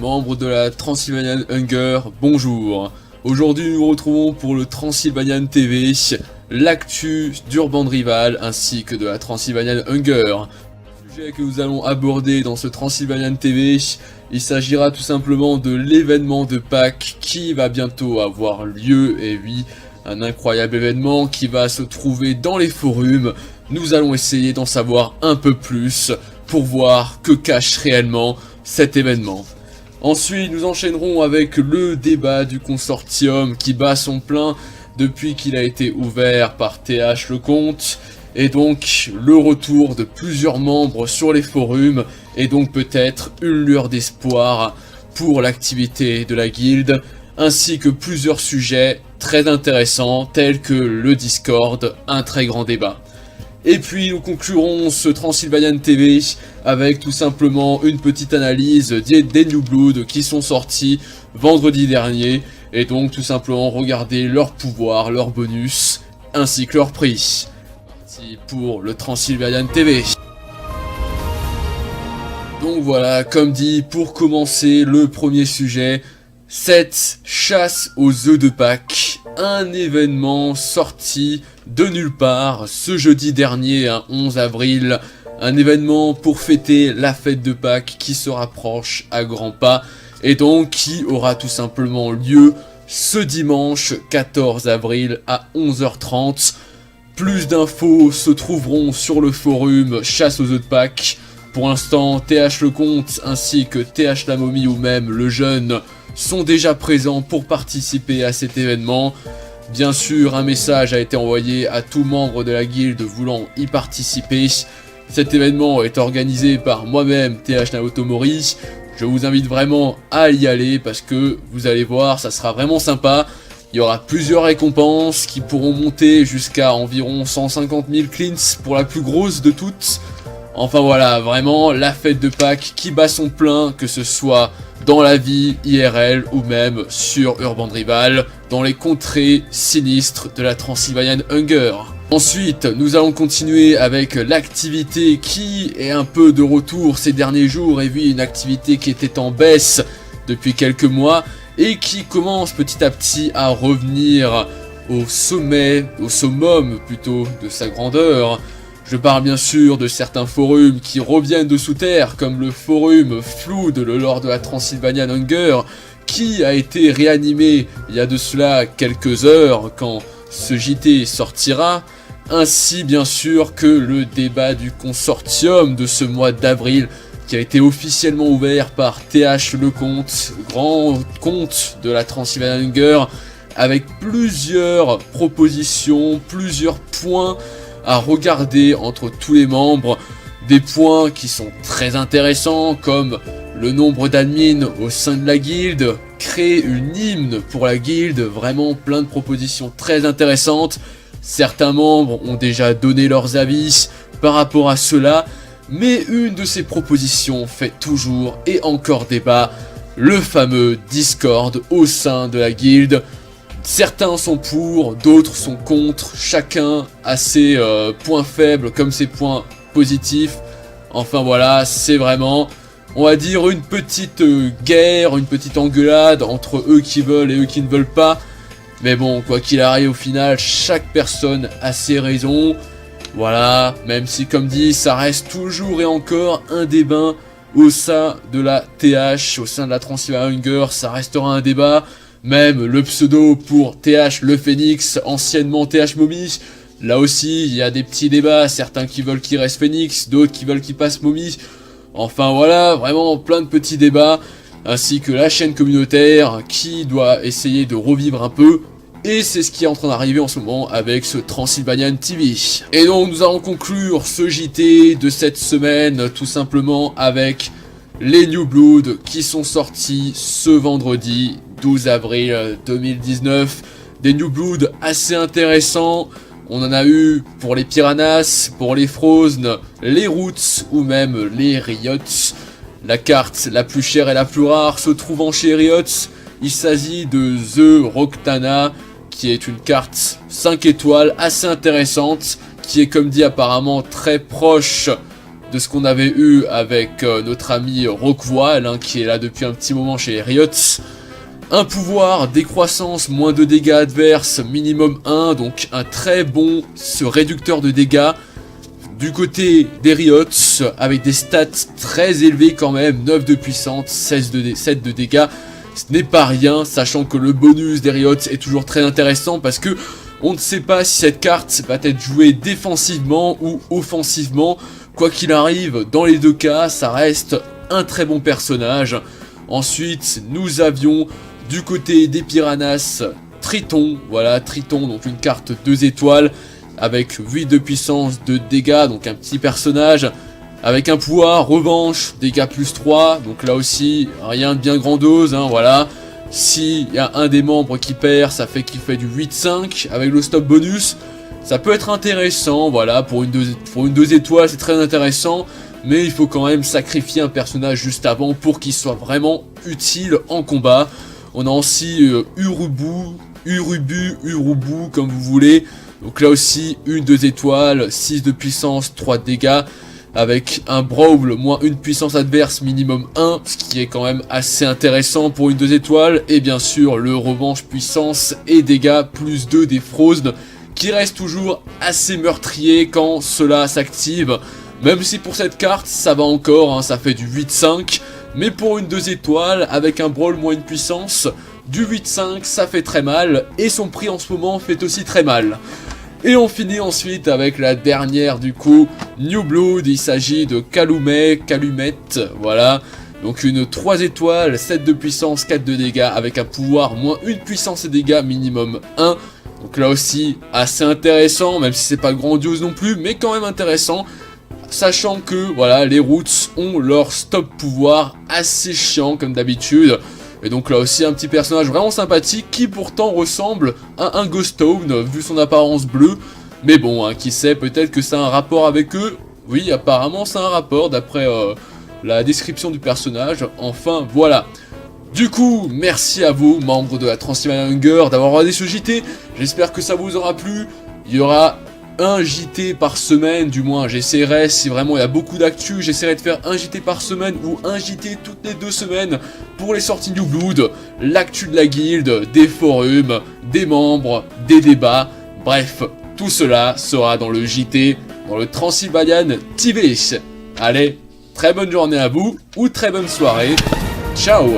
membres de la Transylvanian Hunger, bonjour. Aujourd'hui nous nous retrouvons pour le Transylvanian TV, l'actu d'Urban Rival ainsi que de la Transylvanian Hunger. Le sujet que nous allons aborder dans ce Transylvanian TV, il s'agira tout simplement de l'événement de Pâques qui va bientôt avoir lieu, et oui, un incroyable événement qui va se trouver dans les forums. Nous allons essayer d'en savoir un peu plus pour voir que cache réellement cet événement. Ensuite, nous enchaînerons avec le débat du consortium qui bat son plein depuis qu'il a été ouvert par TH Lecomte, et donc le retour de plusieurs membres sur les forums, et donc peut-être une lueur d'espoir pour l'activité de la guilde, ainsi que plusieurs sujets très intéressants tels que le Discord, un très grand débat. Et puis nous conclurons ce Transylvanian TV avec tout simplement une petite analyse des New Blood qui sont sortis vendredi dernier, et donc tout simplement regarder leurs pouvoirs, leurs bonus, ainsi que leur prix. Parti pour le Transylvanian TV. Donc voilà, comme dit, pour commencer le premier sujet, cette chasse aux œufs de Pâques, un événement sorti de nulle part ce jeudi dernier, 11 avril, un événement pour fêter la fête de Pâques qui se rapproche à grands pas, et donc qui aura tout simplement lieu ce dimanche 14 avril à 11h30. Plus d'infos se trouveront sur le forum Chasse aux œufs de Pâques. Pour l'instant, TH Lecomte ainsi que TH la momie ou même le jeune sont déjà présents pour participer à cet événement. Bien sûr, un message a été envoyé à tout membre de la guilde voulant y participer. Cet événement est organisé par moi-même, TH Naoto Mori. Je vous invite vraiment à y aller parce que vous allez voir, ça sera vraiment sympa. Il y aura plusieurs récompenses qui pourront monter jusqu'à environ 150 000 cleans pour la plus grosse de toutes. Enfin voilà, vraiment la fête de Pâques qui bat son plein, que ce soit dans la vie IRL ou même sur Urban Rival, dans les contrées sinistres de la Transylvanian Hunger. Ensuite, nous allons continuer avec l'activité qui est un peu de retour ces derniers jours, et oui, une activité qui était en baisse depuis quelques mois et qui commence petit à petit à revenir au sommet, au summum plutôt de sa grandeur. Je parle bien sûr de certains forums qui reviennent de sous terre, comme le forum Flood, le lore de la Transylvanian Hunger, qui a été réanimé il y a de cela quelques heures quand ce JT sortira, ainsi bien sûr que le débat du consortium de ce mois d'avril, qui a été officiellement ouvert par TH Lecomte, grand compte de la Transylvanian Hunger, avec plusieurs propositions, plusieurs points à regarder entre tous les membres, des points qui sont très intéressants comme le nombre d'admins au sein de la guilde, créer une hymne pour la guilde, vraiment plein de propositions très intéressantes. Certains membres ont déjà donné leurs avis par rapport à cela, mais une de ces propositions fait toujours et encore débat, le fameux Discord au sein de la guilde. Certains sont pour, d'autres sont contre, chacun a ses points faibles comme ses points positifs. Enfin voilà, c'est vraiment, on va dire, une petite guerre, une petite engueulade entre eux qui veulent et eux qui ne veulent pas. Mais bon, quoi qu'il arrive, au final, chaque personne a ses raisons. Voilà, même si comme dit, ça reste toujours et encore un débat au sein de la TH, au sein de la Transylvanian Hunger, ça restera un débat. Même le pseudo pour TH le Phoenix, anciennement TH Mommy, là aussi il y a des petits débats, certains qui veulent qu'il reste Phoenix, d'autres qui veulent qu'il passe Mommy. Enfin voilà, vraiment plein de petits débats, ainsi que la chaîne communautaire qui doit essayer de revivre un peu. Et c'est ce qui est en train d'arriver en ce moment avec ce Transylvanian TV. Et donc nous allons conclure ce JT de cette semaine tout simplement avec les New Blood qui sont sortis ce vendredi 12 avril 2019. Des New Blood assez intéressants. On en a eu pour les Piranhas, pour les Frozen, les Roots ou même les Riots. La carte la plus chère et la plus rare se trouvant chez Riots. Il s'agit de The Roctana, qui est une carte 5 étoiles assez intéressante, qui est comme dit apparemment très proche de ce qu'on avait eu avec notre ami Rockwall, hein, qui est là depuis un petit moment chez Riot. Un pouvoir, décroissance, moins de dégâts adverses, minimum 1, donc un très bon réducteur de dégâts. Du côté des Riot, avec des stats très élevées quand même, 9 de puissance, 7 de dégâts. Ce n'est pas rien, sachant que le bonus des Riot est toujours très intéressant parce que on ne sait pas si cette carte va être jouée défensivement ou offensivement. Quoi qu'il arrive, dans les deux cas, ça reste un très bon personnage. Ensuite, nous avions du côté des Piranhas, Triton. Voilà, Triton, donc une carte 2 étoiles, avec 8 de puissance, de dégâts, donc un petit personnage. Avec un pouvoir, revanche, dégâts plus 3, donc là aussi, rien de bien grandiose, hein, voilà. S'il y a un des membres qui perd, ça fait qu'il fait du 8-5, avec le stop bonus. Ça peut être intéressant, voilà, pour une 2 étoiles, c'est très intéressant. Mais il faut quand même sacrifier un personnage juste avant pour qu'il soit vraiment utile en combat. On a aussi Urubu, comme vous voulez. Donc là aussi, une 2 étoiles, 6 de puissance, 3 de dégâts. Avec un Brawl, moins une puissance adverse, minimum 1. Ce qui est quand même assez intéressant pour une 2 étoiles. Et bien sûr, le revanche puissance et dégâts, plus 2 des Frozen, qui reste toujours assez meurtrier quand cela s'active. Même si pour cette carte, ça va encore, hein, ça fait du 8-5. Mais pour une 2 étoiles, avec un Brawl moins une puissance, du 8-5, ça fait très mal. Et son prix en ce moment fait aussi très mal. Et on finit ensuite avec la dernière du coup, New Blood. Il s'agit de Calumet, voilà. Donc une 3 étoiles, 7 de puissance, 4 de dégâts, avec un pouvoir moins une puissance et dégâts, minimum 1. Donc là aussi, assez intéressant, même si c'est pas grandiose non plus, mais quand même intéressant. Sachant que, voilà, les Roots ont leur stop pouvoir assez chiant comme d'habitude. Et donc là aussi, un petit personnage vraiment sympathique qui pourtant ressemble à un Ghost Town, vu son apparence bleue. Mais bon, hein, qui sait, peut-être que ça a un rapport avec eux. Oui, apparemment ça a un rapport d'après la description du personnage. Enfin, voilà. Du coup, merci à vous, membres de la Transylvania Hunger, d'avoir regardé ce JT. J'espère que ça vous aura plu. Il y aura un JT par semaine, du moins j'essaierai, si vraiment il y a beaucoup d'actu, j'essaierai de faire un JT par semaine ou un JT toutes les 2 semaines pour les sorties New Blood, l'actu de la guilde, des forums, des membres, des débats, bref, tout cela sera dans le JT, dans le Transylvanian TV. Allez, très bonne journée à vous, ou très bonne soirée, ciao.